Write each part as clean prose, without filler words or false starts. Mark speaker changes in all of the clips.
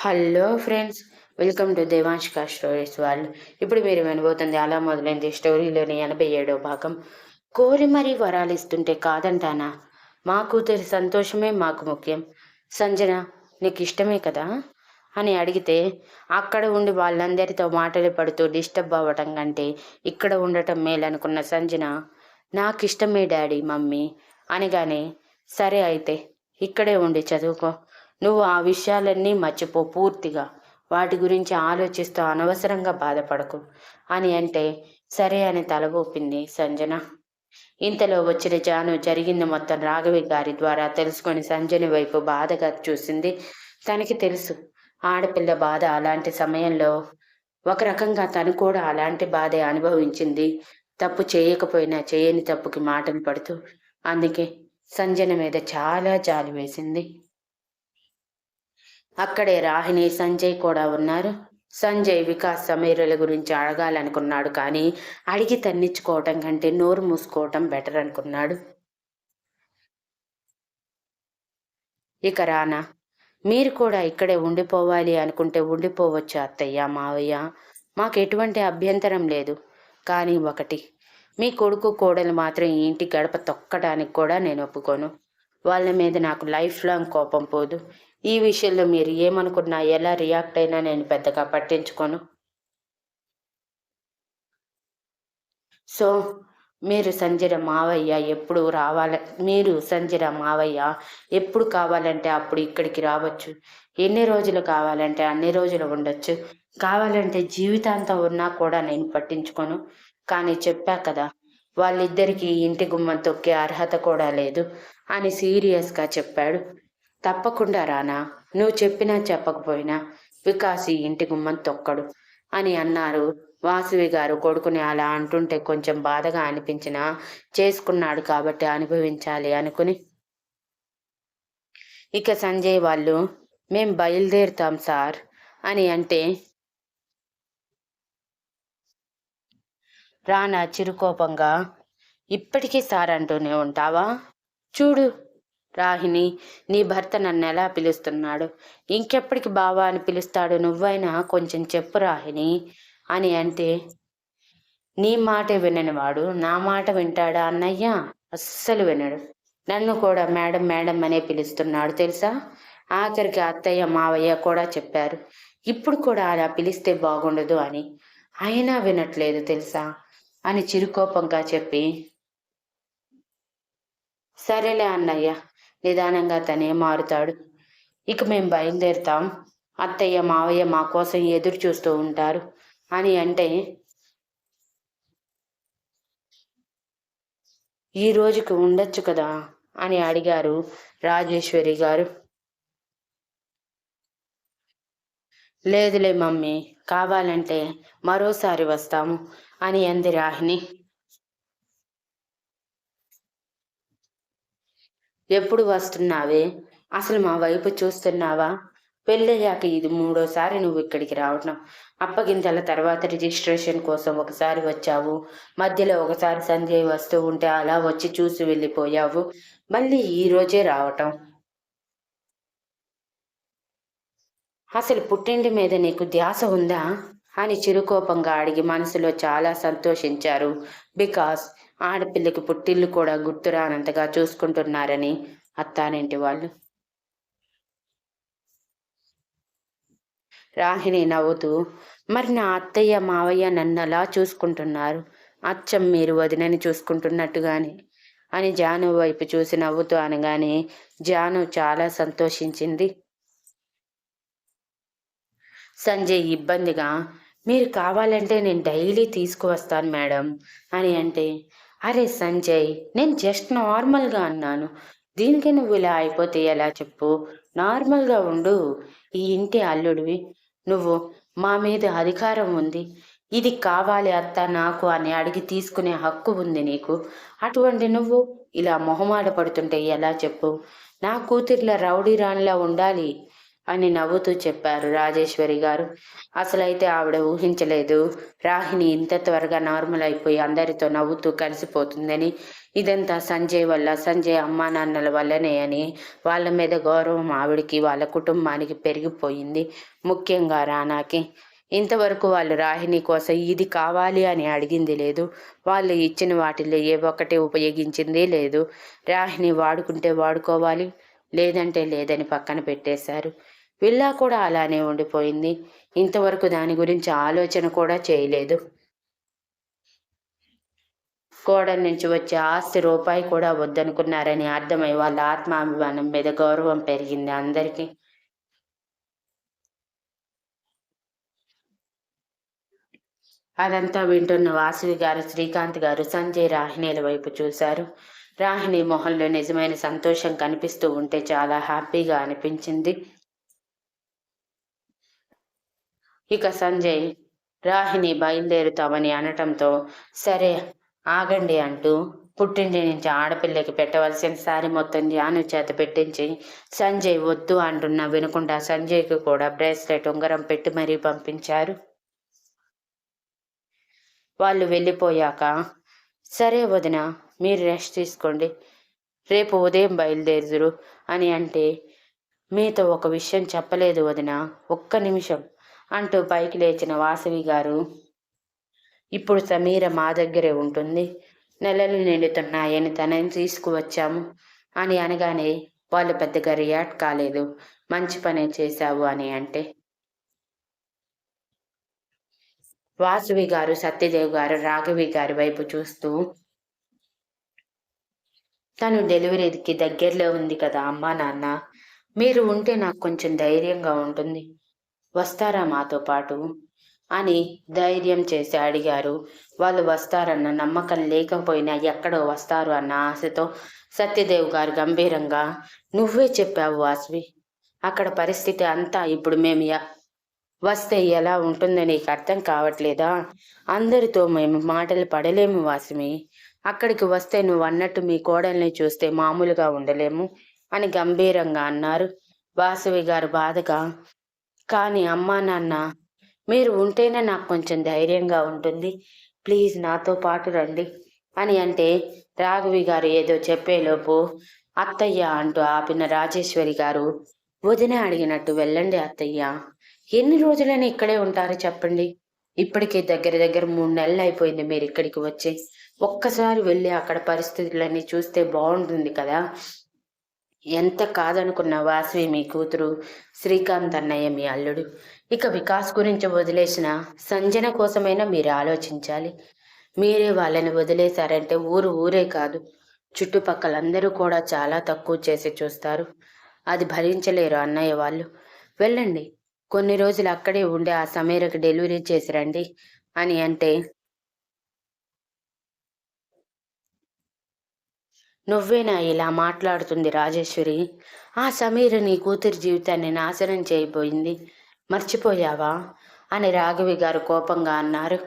Speaker 1: Hello friends, welcome to Devanshika stories వాళ్ళు. ఇప్పుడు మీరు వినబోతుంది అలా మొదలైంది స్టోరీలోని 87వ భాగం. కోరి మరీ వరాలు ఇస్తుంటే కాదంటానా? మా కూతురి సంతోషమే మాకు ముఖ్యం. సంజన, నీకు ఇష్టమే కదా అని అడిగితే, అక్కడ ఉండి వాళ్ళందరితో మాటలు పడుతూ డిస్టర్బ్ అవ్వటం కంటే ఇక్కడ ఉండటం మేలనుకున్న సంజన, నాకు ఇష్టమే డాడీ మమ్మీ అనగానే, సరే అయితే ఇక్కడే ఉండి చదువుకో. నువ్వు ఆ విషయాలన్నీ మర్చిపో పూర్తిగా. వాటి గురించి ఆలోచిస్తూ అనవసరంగా బాధపడకు అని అంటే, సరే అని తల ఊపింది సంజన. ఇంతలో వచ్చిన జాను జరిగింది మొత్తం రాఘవి గారి ద్వారా తెలుసుకొని సంజన వైపు బాధగా చూసింది. తనకి తెలుసు, ఆడపిల్ల బాధ అలాంటి సమయంలో ఒక రకంగా తను కూడా అలాంటి బాధే అనుభవించింది. తప్పు చేయకపోయినా చేయని తప్పుకి మాటలు పడుతూ. అందుకే సంజన మీద చాలా జాలి వేసింది. అక్కడే రాహిణి, సంజయ్ కూడా ఉన్నారు. సంజయ్ వికాస్ సమీరుల గురించి అడగాలనుకున్నాడు, కానీ అడిగి తన్నించుకోవటం కంటే నోరు మూసుకోవటం బెటర్ అనుకున్నాడు. ఇక రానా, మీరు కూడా ఇక్కడే ఉండిపోవాలి అనుకుంటే ఉండిపోవచ్చు అత్తయ్య, మావయ్య, మాకు ఎటువంటి అభ్యంతరం లేదు. కానీ ఒకటి, మీ కొడుకు కోడలు మాత్రం ఈ ఇంటి గడప తొక్కడానికి కూడా నేను ఒప్పుకోను. వాళ్ళ మీద నాకు లైఫ్ లాంగ్ కోపం పోదు. ఈ విషయంలో మీరు ఏమనుకున్నా, ఎలా రియాక్ట్ అయినా నేను పెద్దగా పట్టించుకోను. సో మీరు సంజన మావయ్య ఎప్పుడు కావాలంటే అప్పుడు ఇక్కడికి రావచ్చు. ఎన్ని రోజులు కావాలంటే అన్ని రోజులు ఉండొచ్చు. కావాలంటే జీవితాంతం ఉన్నా కూడా నేను పట్టించుకోను. కానీ చెప్పా కదా, వాళ్ళిద్దరికీ ఇంటి గుమ్మం తొక్కే అర్హత కూడా లేదు అని సీరియస్గా చెప్పాడు. తప్పకుండా రానా, నువ్వు చెప్పినా చెప్పకపోయినా వికాస్ ఈ ఇంటి గుమ్మం తొక్కడు అని అన్నారు. వాసవి గారు కొడుకుని అలా అంటుంటే కొంచెం బాధగా అనిపించినా, చేసుకున్నాడు కాబట్టి అనుభవించాలి అనుకుని. ఇక సంజయ్ వాళ్ళు, మేం బయలుదేరుతాం సార్ అని అంటే, రానా చిరుకోపంగా, ఇప్పటికీ సార్ అంటూనే ఉంటావా? చూడు రాహిణి, నీ భర్త నన్ను ఎలా పిలుస్తున్నాడు, ఇంకెప్పటికి బావా అని పిలుస్తాడు, నువ్వైనా కొంచెం చెప్పు రాహిణి అని అంటే, నీ మాటే విననివాడు నా మాట వింటాడా అన్నయ్య? అస్సలు వినడు. నన్ను కూడా మేడం మేడం అనే పిలుస్తున్నాడు తెలుసా. ఆఖరికి అత్తయ్య మావయ్య కూడా చెప్పారు ఇప్పుడు కూడా అలా పిలిస్తే బాగుండదు అని. అయినా వినట్లేదు తెలుసా అని చిరుకోపంగా చెప్పి, సరేలే అన్నయ్య, నిదానంగా తనే మారుతాడు. ఇక మేం బయలుదేరుతాం. అత్తయ్య మావయ్య మా కోసం ఎదురు చూస్తూ ఉంటారు అని అంటే, ఈ రోజుకి ఉండొచ్చు కదా అని అడిగారు రాజేశ్వరి గారు. లేదులే మమ్మీ, కావాలంటే మరోసారి వస్తాము అని అంది రాహిణి. ఎప్పుడు వస్తున్నావే? అసలు మా వైపు చూస్తున్నావా? పెళ్ళయ్యాక ఇది 3వ సారి నువ్వు ఇక్కడికి రావటం. అప్పగింతల తర్వాత రిజిస్ట్రేషన్ కోసం ఒకసారి వచ్చావు. మధ్యలో ఒకసారి సంజయ్ వస్తూ ఉంటే అలా వచ్చి చూసి వెళ్ళిపోయావు. మళ్ళీ ఈ రోజే రావటం. అసలు పుట్టింటి మీద నీకు ధ్యాస ఉందా అని చిరుకోపంగా అడిగి మనసులో చాలా సంతోషించారు. బికాస్ ఆడపిల్లకి పుట్టిల్లు కూడా గుర్తురానంతగా చూసుకుంటున్నారని అత్తారింటి వాళ్ళు. రాహిణి నవ్వుతూ, మరి నా అత్తయ్య మావయ్య నన్ను అలా చూసుకుంటున్నారు, అచ్చం మీరు వదినని చూసుకుంటున్నట్టుగాని అని జాను వైపు చూసి నవ్వుతూ అనగానే జాను చాలా సంతోషించింది. సంజయ్ ఇబ్బందిగా, మీరు కావాలంటే నేను డైలీ తీసుకువస్తాను మేడం అని అంటే, అరే సంజయ్, నేను జస్ట్ నార్మల్గా అన్నాను, దీనికి నువ్వు ఇలా అయిపోతే ఎలా చెప్పు. నార్మల్గా ఉండు. ఈ ఇంటి అల్లుడివి నువ్వు. మా మీద అధికారం ఉంది. ఇది కావాలి అత్త నాకు అని అడిగి తీసుకునే హక్కు ఉంది నీకు. అటువంటి నువ్వు ఇలా మొహమాట పడుతుంటే ఎలా చెప్పు. నా కూతుర్ల రౌడీ రాణిలా ఉండాలి అని నవ్వుతూ చెప్పారు రాజేశ్వరి గారు. అసలైతే ఆవిడ ఊహించలేదు రాహిణి ఇంత త్వరగా నార్మల్ అయిపోయి అందరితో నవ్వుతూ కలిసిపోతుందని. ఇదంతా సంజయ్ వల్ల, సంజయ్ అమ్మా నాన్నల వల్లనే అని వాళ్ళ మీద గౌరవం ఆవిడికి, వాళ్ళ కుటుంబానికి పెరిగిపోయింది. ముఖ్యంగా రానాకి. ఇంతవరకు వాళ్ళు రాహిణి కోసం ఇది కావాలి అని అడిగింది లేదు. వాళ్ళు ఇచ్చిన వాటిల్లో ఏ ఒక్కటి ఉపయోగించిందే లేదు. రాహిణి వాడుకుంటే వాడుకోవాలి, లేదంటే లేదని పక్కన పెట్టేశారు. విల్లా కూడా అలానే ఉండిపోయింది. ఇంతవరకు దాని గురించి ఆలోచన కూడా చేయలేదు. కోడలి నుంచి వచ్చే ఆస్తి రూపాయి కూడా వద్దనుకున్నారని అర్థమై వాళ్ళ ఆత్మాభిమానం మీద గౌరవం పెరిగింది అందరికీ. అదంతా వింటున్న వాసవి గారు, శ్రీకాంత్ గారు సంజయ్, రాహిణీల వైపు చూశారు. రాహిణి మొహంలో నిజమైన సంతోషం కనిపిస్తూ ఉంటే చాలా హ్యాపీగా అనిపించింది. ఇక సంజయ్ రాహిణి బయలుదేరుతామని అనటంతో సరే ఆగండి అంటూ పుట్టింటి నుంచి ఆడపిల్లకి పెట్టవలసిన సారి మొత్తం జాను చేత పెట్టించి సంజయ్ వద్దు అంటున్నా వినకుండా సంజయ్కి కూడా బ్రేస్లెట్ ఉంగరం పెట్టి మరీ పంపించారు. వాళ్ళు వెళ్ళిపోయాక సరే వదిన, మీరు రెస్ట్ తీసుకోండి, రేపు ఉదయం బయలుదేరుదురు అని అంటే, మీతో ఒక విషయం చెప్పలేదు వదిన, ఒక్క నిమిషం అంటూ పైకి లేచిన వాసవి గారు, ఇప్పుడు సమీర మా దగ్గరే ఉంటుంది, నెలలు నిండుతున్నాయని తనని తీసుకువచ్చాము అని అనగానే వాళ్ళు పెద్దగా రియాక్ట్ కాలేదు. మంచి పనే చేశావు అని అంటే, వాసవి గారు సత్యదేవ్ గారు రాఘవి గారి వైపు చూస్తూ, తను డెలివరీకి దగ్గరలో ఉంది కదా అమ్మా నాన్న, మీరు ఉంటే నాకు కొంచెం ధైర్యంగా ఉంటుంది, వస్తారా మాతో పాటు అని ధైర్యం చేసి అడిగారు. వాళ్ళు వస్తారన్న నమ్మకం లేకపోయినా ఎక్కడో వస్తారు అన్న ఆశతో సత్యదేవ్ గారు గంభీరంగా, నువ్వే చెప్పావు వాసవి, అక్కడ పరిస్థితి అంతా ఇప్పుడు మేము వస్తే ఎలా ఉంటుందో నీకు అర్థం కావట్లేదా, అందరితో మేము మాటలు పడలేము వాసవి, అక్కడికి వస్తే నువ్వు అన్నట్టు మీ కోడల్ని చూస్తే మామూలుగా ఉండలేము అని గంభీరంగా అన్నారు. వాసవి గారు బాధగా, కానీ అమ్మా నాన్న మీరు ఉంటేనే నాకు కొంచెం ధైర్యంగా ఉంటుంది, ప్లీజ్ నాతో పాటు రండి అని అంటే, రాఘవి గారు ఏదో చెప్పేలోపు అత్తయ్య అంటూ ఆపిన రాజేశ్వరి గారు, వదిన అడిగినట్టు వెళ్ళండి అత్తయ్య, ఎన్ని రోజులని ఇక్కడే ఉంటారు చెప్పండి, ఇప్పటికే దగ్గర దగ్గర 3 నెలలు అయిపోయింది మీరు ఇక్కడికి వచ్చి, ఒక్కసారి వెళ్ళి అక్కడ పరిస్థితులన్నీ చూస్తే బాగుంటుంది కదా. ఎంత కాదనుకున్న వాసవి మీ కూతురు, శ్రీకాంత్ అన్నయ్య మీ అల్లుడు, ఇక వికాస్ గురించి వదిలేసిన సంజన కోసమైనా మీరు ఆలోచించాలి. మీరే వాళ్ళని వదిలేశారంటే ఊరే కాదు, చుట్టుపక్కలందరూ కూడా చాలా తక్కువ చేసి చూస్తారు, అది భరించలేరు అన్నయ్య వాళ్ళు. వెళ్ళండి, కొన్ని రోజులు అక్కడే ఉండి ఆ సమీరకు డెలివరీ చేసి రండి అని అంటే, నువ్వేనా ఇలా మాట్లాడుతుంది రాజేశ్వరి, ఆ సమీర నీ కూతురి జీవితాన్ని నాశనం చేయబోయింది, మర్చిపోయావా అని రాఘవి గారు కోపంగా అన్నారు.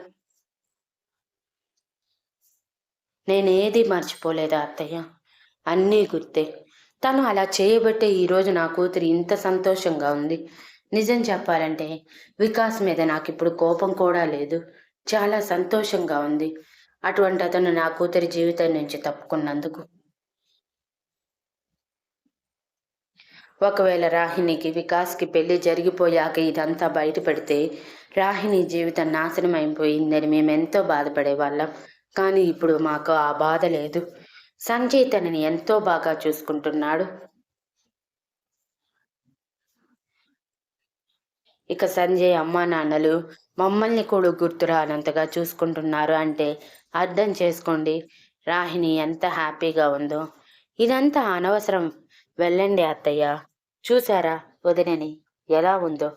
Speaker 1: నేనేది మర్చిపోలేదా అత్తయ్య, అన్నీ గుర్తే, తను అలా చేయబట్టే ఈరోజు నా కూతురు ఇంత సంతోషంగా ఉంది. నిజం చెప్పాలంటే వికాస్ మీద నాకు ఇప్పుడు కోపం కూడా లేదు, చాలా సంతోషంగా ఉంది, అటువంటి అతను నా కూతురి జీవితం నుంచి తప్పుకున్నందుకు. ఒకవేళ రాహిణికి వికాస్కి పెళ్లి జరిగిపోయాక ఇదంతా బయటపడితే రాహిణి జీవితం నాశనం అయిపోయిందని మేమెంతో బాధపడేవాళ్ళం. కానీ ఇప్పుడు మాకు ఆ బాధ లేదు. సంజయ్ తనని ఎంతో బాగా చూసుకుంటున్నాడు. ఇక సంజయ్ అమ్మా నాన్నలు మమ్మల్ని కూడా గుర్తురానంతగా చూసుకుంటున్నారు అంటే అర్థం చేసుకోండి రాహిణి ఎంత హ్యాపీగా ఉందో. ఇదంతా అనవసరం, వెళ్ళండి అత్తయ్య, చూసారా వదినని ఎలా ఉందో,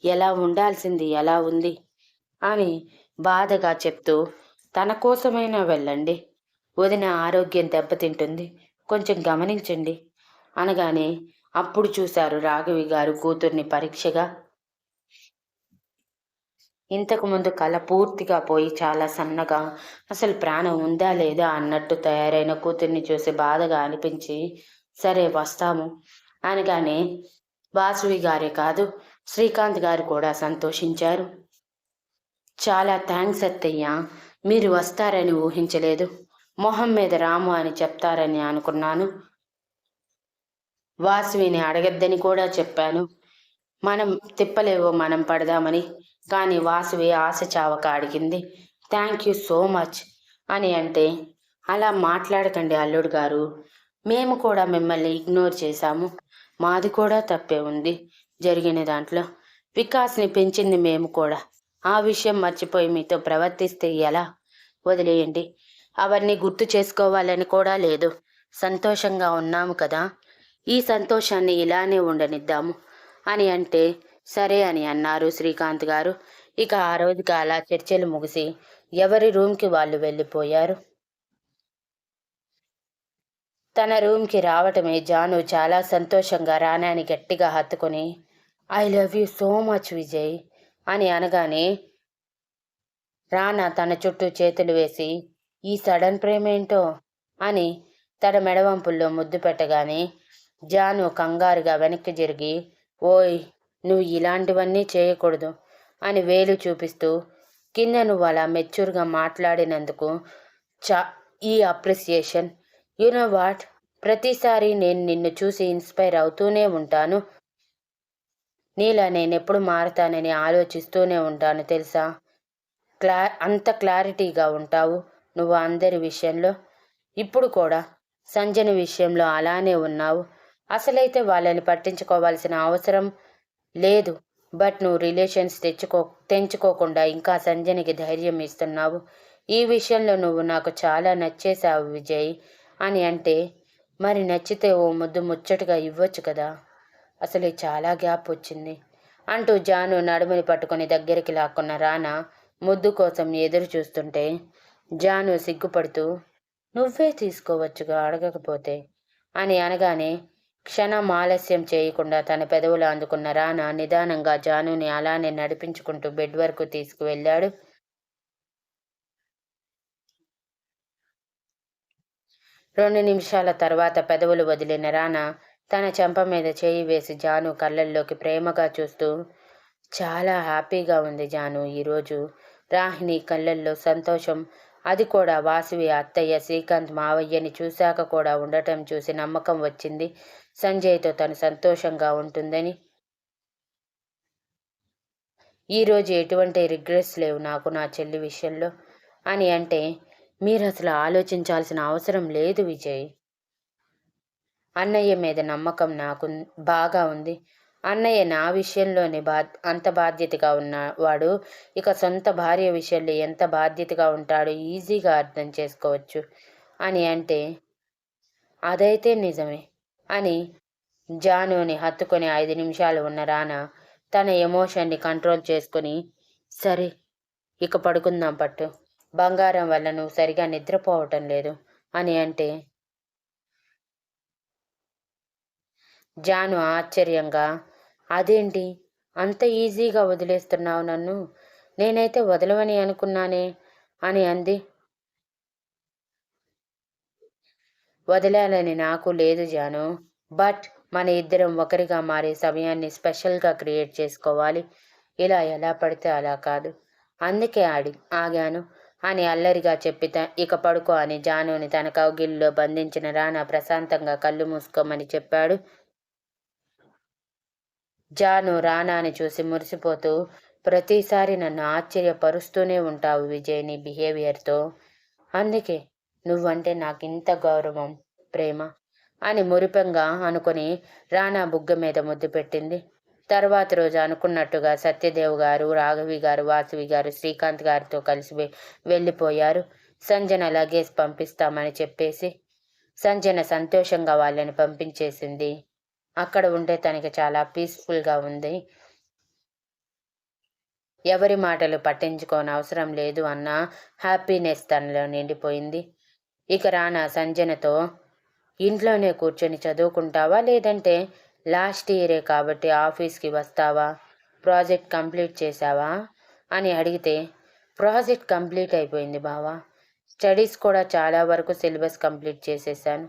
Speaker 1: ఎలా ఉండాల్సింది ఎలా ఉంది అని బాధగా చెప్తూ, తన కోసమైనా వెళ్ళండి, వదిన ఆరోగ్యం దెబ్బతింటుంది, కొంచెం గమనించండి అనగానే అప్పుడు చూశారు రాఘవి గారు కూతుర్ని పరీక్షగా. ఇంతకుముందు కళ పూర్తిగా పోయి చాలా సన్నగా, అసలు ప్రాణం ఉందా లేదా అన్నట్టు తయారైన కూతుర్ని చూసి బాధగా అనిపించి, సరే వస్తాము అనగానే వాసవి గారే కాదు, శ్రీకాంత్ గారు కూడా సంతోషించారు. చాలా థ్యాంక్స్ అత్తయ్య, మీరు వస్తారని ఊహించలేదు. మొహం మీద రాము అని చెప్తారని అనుకున్నాను. వాసవిని అడగద్దని కూడా చెప్పాను. మనం తిప్పలేవో మనం పడదామని. కానీ వాసవి ఆశ చావక అడిగింది. థ్యాంక్ యూ సో మచ్ అని అంటే, అలా మాట్లాడకండి అల్లుడు గారు. మేము కూడా మిమ్మల్ని ఇగ్నోర్ చేశాము. మాది కూడా తప్పే ఉంది జరిగిన దాంట్లో. వికాస్ని పెంచింది మేము కూడా. ఆ విషయం మర్చిపోయి మీతో ప్రవర్తిస్తే ఎలా? వదిలేయండి. అవన్నీ గుర్తు చేసుకోవాలని కూడా లేదు. సంతోషంగా ఉన్నాము కదా, ఈ సంతోషాన్ని ఇలానే ఉండనిద్దాము అని అంటే సరే అని అన్నారు శ్రీకాంత్ గారు. ఇక ఆ రోజుకి అలా చర్చలు ముగిసి ఎవరి రూమ్కి వాళ్ళు వెళ్ళిపోయారు. తన రూమ్కి రావటమే జాను చాలా సంతోషంగా రానాని గట్టిగా హత్తుకొని I love you so much Vijay అని అనగానే రానా తన చుట్టూ చేతులు వేసి ఈ సడన్ ప్రేమేంటో అని తన మెడవంపుల్లో ముద్దు పెట్టగానే జాను కంగారుగా వెనక్కి జరిగి ఓయ్, నువ్వు ఇలాంటివన్నీ చేయకూడదు అని వేలు చూపిస్తూ కింద నువ్వు అలా మెచ్యూర్గా మాట్లాడినందుకు ఈ అప్రిసియేషన్. నో వాట్, ప్రతిసారి నేను నిన్ను చూసి ఇన్స్పైర్ అవుతూనే ఉంటాను. నీలా నేనెప్పుడు మారతానని ఆలోచిస్తూనే ఉంటాను తెలుసా. అంత క్లారిటీగా ఉంటావు నువ్వు అందరి విషయంలో. ఇప్పుడు కూడా సంజన విషయంలో అలానే ఉన్నావు. అసలైతే వాళ్ళని పట్టించుకోవాల్సిన అవసరం లేదు. బట్ నువ్వు రిలేషన్స్ తెంచుకోకుండా ఇంకా సంజనకి ధైర్యం ఇస్తున్నావు. ఈ విషయంలో నువ్వు నాకు చాలా నచ్చేశావు విజయ్ అని అంటే, మరి నచ్చితే ఓ ముద్దు ముచ్చటగా ఇవ్వచ్చు కదా, అసలే చాలా గ్యాప్ వచ్చింది అంటూ జాను నడుముని పట్టుకుని దగ్గరికి లాక్కున్న రానా ముద్దు కోసం ఎదురు చూస్తుంటే జాను సిగ్గుపడుతూ నువ్వే తీసుకోవచ్చుగా అడగకపోతే అని అనగానే క్షణం ఆలస్యం చేయకుండా తన పెదవులు అందుకున్న రానా నిదానంగా జానుని అలానే నడిపించుకుంటూ బెడ్ వరకు తీసుకువెళ్ళాడు. 2 నిమిషాల తర్వాత పెదవులు వదిలిన రానా తన చెంప మీద చేయి వేసి జాను కళ్ళల్లోకి ప్రేమగా చూస్తూ చాలా హ్యాపీగా ఉంది జాను ఈరోజు. రాహిణి కళ్ళల్లో సంతోషం, అది కూడా వాసవి అత్తయ్య శ్రీకాంత్ మావయ్యని చూశాక కూడా ఉండటం చూసి నమ్మకం వచ్చింది సంజయ్తో తను సంతోషంగా ఉంటుందని. ఈరోజు ఎటువంటి రిగ్రెట్స్ లేవు నాకు నా చెల్లి విషయంలో అని అంటే, మీరు అసలు ఆలోచించాల్సిన అవసరం లేదు విజయ్. అన్నయ్య మీద నమ్మకం నాకు బాగా ఉంది. అన్నయ్య నా విషయంలోనే అంత బాధ్యతగా ఉన్నవాడు, ఇక సొంత భార్య విషయంలో ఎంత బాధ్యతగా ఉంటాడో ఈజీగా అర్థం చేసుకోవచ్చు అని అంటే, అదైతే నిజమే అని జానుని హత్తుకొని 5 నిమిషాలు ఉన్న రానా తన ఎమోషన్ని కంట్రోల్ చేసుకుని సరే ఇక పడుకుందాం పట్టు, బంగారం వల్ల నువ్వు సరిగా నిద్రపోవటం లేదు అని అంటే, జాను ఆశ్చర్యంగా అదేంటి అంత ఈజీగా వదిలేస్తున్నావు నన్ను, నేనైతే వదలవని అనుకున్నానే అని అంది. వదిలాలని నాకు లేదు జాను, బట్ మన ఇద్దరం ఒకరిగా మారే సమయాన్ని స్పెషల్గా క్రియేట్ చేసుకోవాలి. ఇలా ఎలా పడితే అలా కాదు, అందుకే ఆగాను అని అల్లరిగా చెప్పి ఇక పడుకో అని జానుని తన కౌగిలిలో బంధించిన రానా ప్రశాంతంగా కళ్ళు మూసుకోమని చెప్పాడు. జాను రానాని చూసి మురిసిపోతూ ప్రతిసారి నన్ను ఆశ్చర్యపరుస్తూనే ఉంటావు విజయ్ నీ బిహేవియర్తో, అందుకే నువ్వంటే నాకింత గౌరవం ప్రేమ అని మురిపంగా అనుకుని రానా బుగ్గ మీద ముద్దు పెట్టింది. తర్వాత రోజు అనుకున్నట్టుగా సత్యదేవ్ గారు, రాఘవి గారు, వాసవి గారు శ్రీకాంత్ గారితో కలిసి వెళ్ళిపోయారు. సంజన లగేజ్ పంపిస్తామని చెప్పేసి సంజన సంతోషంగా వాళ్ళని పంపించేసింది. అక్కడ ఉంటే తనకి చాలా పీస్ఫుల్గా ఉంది. ఎవరి మాటలు పట్టించుకోని అవసరం లేదు అన్న హ్యాపీనెస్ తనలో నిండిపోయింది. ఇక రానా సంజనతో ఇంట్లోనే కూర్చొని చదువుకుంటావా, లేదంటే లాస్ట్ ఇయరే కాబట్టి ఆఫీస్కి వస్తావా, ప్రాజెక్ట్ కంప్లీట్ చేశావా అని అడిగితే, ప్రాజెక్ట్ కంప్లీట్ అయిపోయింది బావా, స్టడీస్ కూడా చాలా వరకు సిలబస్ కంప్లీట్ చేసేసాను,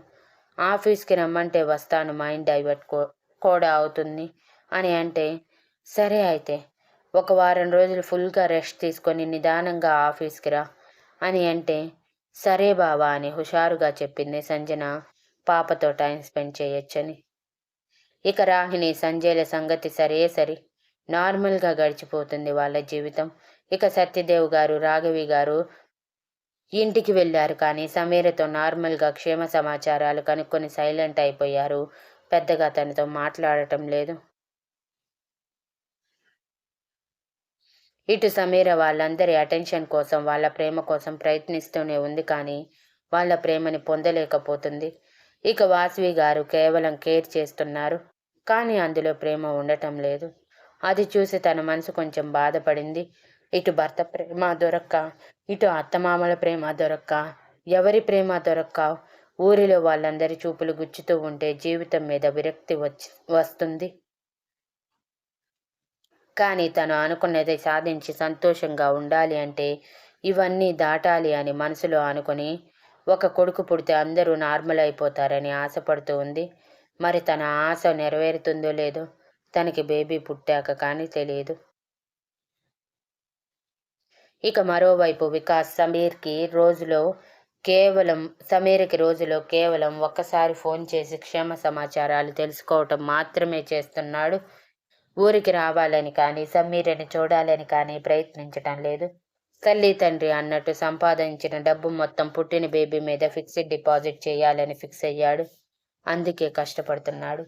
Speaker 1: ఆఫీస్కి రమ్మంటే వస్తాను, మైండ్ డైవర్ట్ కూడా అవుతుంది అని అంటే, సరే అయితే ఒక వారం రోజులు ఫుల్గా రెస్ట్ తీసుకొని నిదానంగా ఆఫీస్కి రా అని అంటే, సరే బావా అని హుషారుగా చెప్పింది సంజన పాపతో టైం స్పెండ్ చేయొచ్చని. ఇక రాహిణి సంజయ్ల సంగతి సరే సరి నార్మల్గా గడిచిపోతుంది వాళ్ళ జీవితం. ఇక సత్యదేవ్ గారు రాఘవి గారు ఇంటికి వెళ్ళారు, కానీ సమీరతో నార్మల్గా క్షేమ సమాచారాలు కనుక్కొని సైలెంట్ అయిపోయారు. పెద్దగా తనతో మాట్లాడటం లేదు. ఇటు సమీర వాళ్ళందరి అటెన్షన్ కోసం, వాళ్ళ ప్రేమ కోసం ప్రయత్నిస్తూనే ఉంది, కానీ వాళ్ళ ప్రేమని పొందలేకపోతుంది. ఇక వాసవి గారు కేవలం కేర్ చేస్తున్నారు, కానీ అందులో ప్రేమ ఉండటం లేదు. అది చూసి తన మనసు కొంచెం బాధపడింది. ఇటు భర్త ప్రేమ దొరక్క, ఇటు అత్తమామల ప్రేమ దొరక్క, ఎవరి ప్రేమ దొరక్క ఊరిలో వాళ్ళందరి చూపులు గుచ్చుతూ ఉంటే జీవితం మీద విరక్తి వస్తుంది. కానీ తను అనుకున్నది సాధించి సంతోషంగా ఉండాలి అంటే ఇవన్నీ దాటాలి అని మనసులో అనుకుని, ఒక కొడుకు పుడితే అందరూ నార్మల్ అయిపోతారని ఆశపడుతూ ఉంది. మరి తన ఆశ నెరవేరుతుందో లేదో తనకి బేబీ పుట్టాక కానీ తెలియదు. ఇక మరోవైపు వికాస్ సమీర్కి రోజులో కేవలం ఒక్కసారి ఫోన్ చేసి క్షేమ సమాచారాలు తెలుసుకోవటం మాత్రమే చేస్తున్నాడు. ఊరికి రావాలని కానీ సమీరని చూడాలని కానీ ప్రయత్నించటం లేదు. తల్లి తండ్రి అన్నట్టు సంపాదించిన డబ్బు మొత్తం పుట్టిన బేబీ మీద ఫిక్స్డ్ డిపాజిట్ చేయాలని ఫిక్స్ అయ్యాడు. అందుకే కష్టపడుతున్నాడు.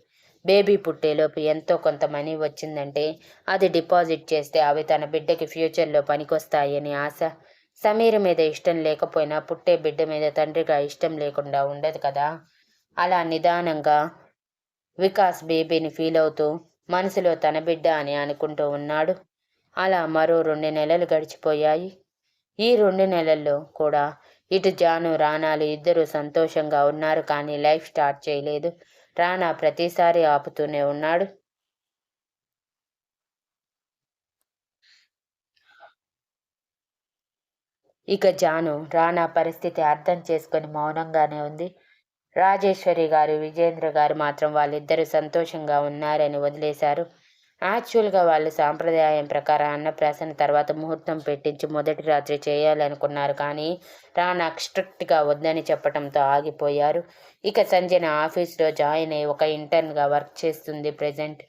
Speaker 1: బేబీ పుట్టేలోపు ఎంతో కొంత మనీ వచ్చిందంటే అది డిపాజిట్ చేస్తే అవి తన బిడ్డకి ఫ్యూచర్లో పనికొస్తాయని ఆశ. సమీర మీద ఇష్టం లేకపోయినా పుట్టే బిడ్డ మీద తండ్రిగా ఇష్టం లేకుండా ఉండదు కదా. అలా నిదానంగా వికాస్ బేబీని ఫీల్ అవుతూ మనసులో తన బిడ్డ అని అనుకుంటూ ఉన్నాడు. అలా మరో 2 నెలలు గడిచిపోయాయి. ఈ 2 నెలల్లో కూడా ఇటు జాను రానాలు ఇద్దరూ సంతోషంగా ఉన్నారు, కానీ లైఫ్ స్టార్ట్ చేయలేదు. రానా ప్రతిసారి ఆపుతూనే ఉన్నాడు. ఇక జాను రానా పరిస్థితి అర్థం చేసుకొని మౌనంగానే ఉంది. రాజేశ్వరి గారు విజేంద్ర గారు మాత్రం వాళ్ళిద్దరూ సంతోషంగా ఉన్నారని వదిలేశారు. యాక్చువల్గా వాళ్ళు సాంప్రదాయం ప్రకారం అన్నప్రాసన తర్వాత ముహూర్తం పెట్టించి మొదటి రాత్రి చేయాలనుకున్నారు, కానీ రానా స్ట్రిక్ట్గా వద్దని చెప్పడంతో ఆగిపోయారు. ఇక సంజన ఆఫీస్లో జాయిన్ అయ్యి ఒక ఇంటర్న్గా వర్క్ చేస్తుంది ప్రెజెంట్.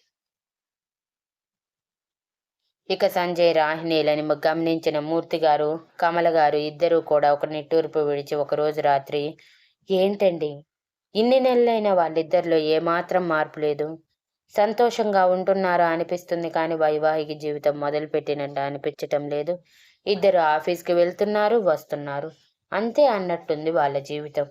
Speaker 1: ఇక సంజయ్ రాహిణీలని గమనించిన మూర్తి గారు కమల గారు ఇద్దరూ కూడా ఒక నిట్టూర్పు విడిచి ఒకరోజు రాత్రి, ఏంటండి ఇన్ని నెలలైన వాళ్ళిద్దరిలో ఏమాత్రం మార్పు లేదు, సంతోషంగా ఉంటున్నారా అనిపిస్తుంది, కానీ వైవాహిక జీవితం మొదలుపెట్టినట్టు అనిపించటం లేదు. ఇద్దరు ఆఫీస్కి వెళ్తున్నారు, వస్తున్నారు, అంతే అన్నట్టుంది వాళ్ళ జీవితం.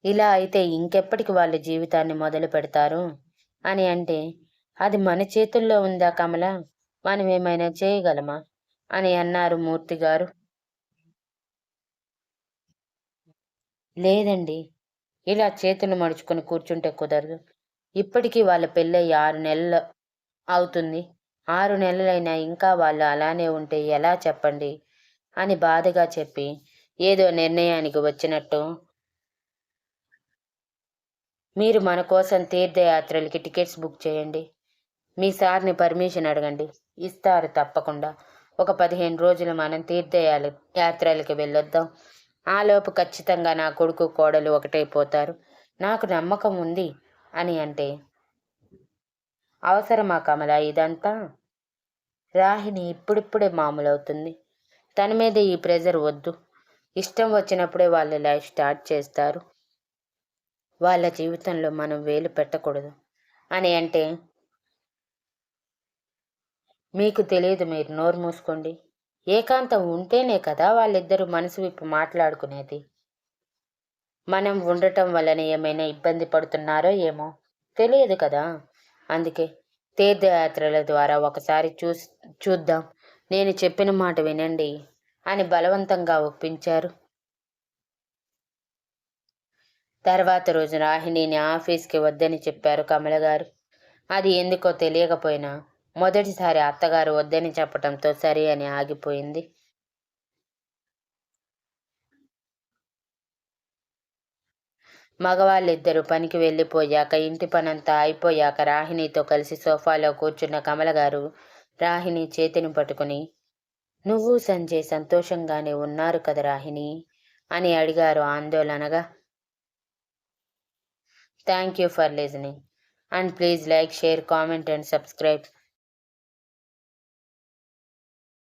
Speaker 1: ఇలా అయితే ఇంకెప్పటికి వాళ్ళ జీవితాన్ని మొదలు పెడతారు అని అంటే, అది మన చేతుల్లో ఉందా కమల, మనం ఏమైనా చేయగలమా అని అన్నారు మూర్తి గారు. లేదండి, ఇలా చేతులు మడుచుకొని కూర్చుంటే కుదరదు. ఇప్పటికీ వాళ్ళ పెళ్ళయి 6 నెలలు అవుతుంది. 6 నెలలైనా ఇంకా వాళ్ళు అలానే ఉంటే ఎలా చెప్పండి అని బాధగా చెప్పి ఏదో నిర్ణయానికి వచ్చినట్టు, మీరు మన కోసం తీర్థయాత్రలకి టికెట్స్ బుక్ చేయండి, మీ సార్ని పర్మిషన్ అడగండి, ఇస్తారు తప్పకుండా. ఒక 15 రోజులు మనం యాత్రలకి వెళ్ళొద్దాం. ఆలోపు ఖచ్చితంగా నా కొడుకు కోడలు ఒకటైపోతారు, నాకు నమ్మకం ఉంది అని అంటే, అవసరమా కమల ఇదంతా? రాహిణి ఇప్పుడిప్పుడే మామూలవుతుంది, తన మీద ఈ ప్రెజర్ వద్దు. ఇష్టం వచ్చినప్పుడే వాళ్ళ లైఫ్ స్టార్ట్ చేస్తారు, వాళ్ళ జీవితంలో మనం వేలు పెట్టకూడదు అని అంటే, మీకు తెలియదు, మీరు నోరు మూసుకోండి. ఏకాంతం ఉంటేనే కదా వాళ్ళిద్దరూ మనసు విప్పి మాట్లాడుకునేది. మనం ఉండటం వలన ఏమైనా ఇబ్బంది పడుతున్నారో ఏమో తెలియదు కదా. అందుకే తీర్థయాత్రల ద్వారా ఒకసారి చూద్దాం, నేను చెప్పిన మాట వినండి అని బలవంతంగా ఒప్పించారు. తర్వాత రోజు రాహిణిని ఆఫీస్కి వద్దని చెప్పారు కమల గారు. అది ఎందుకో తెలియకపోయినా మొదటిసారి అత్తగారు వద్దని చెప్పడంతో సరే అని ఆగిపోయింది. మగవాళ్ళిద్దరూ పనికి వెళ్ళిపోయాక ఇంటి పనంతా అయిపోయాక రాహిణితో కలిసి సోఫాలో కూర్చున్న కమలగారు రాహిణి చేతిని పట్టుకుని, నువ్వు సంజయ్ సంతోషంగానే ఉన్నారు కదా రాహిణి అని అడిగారు ఆందోళనగా. Thank you for listening and please like, share, comment and subscribe.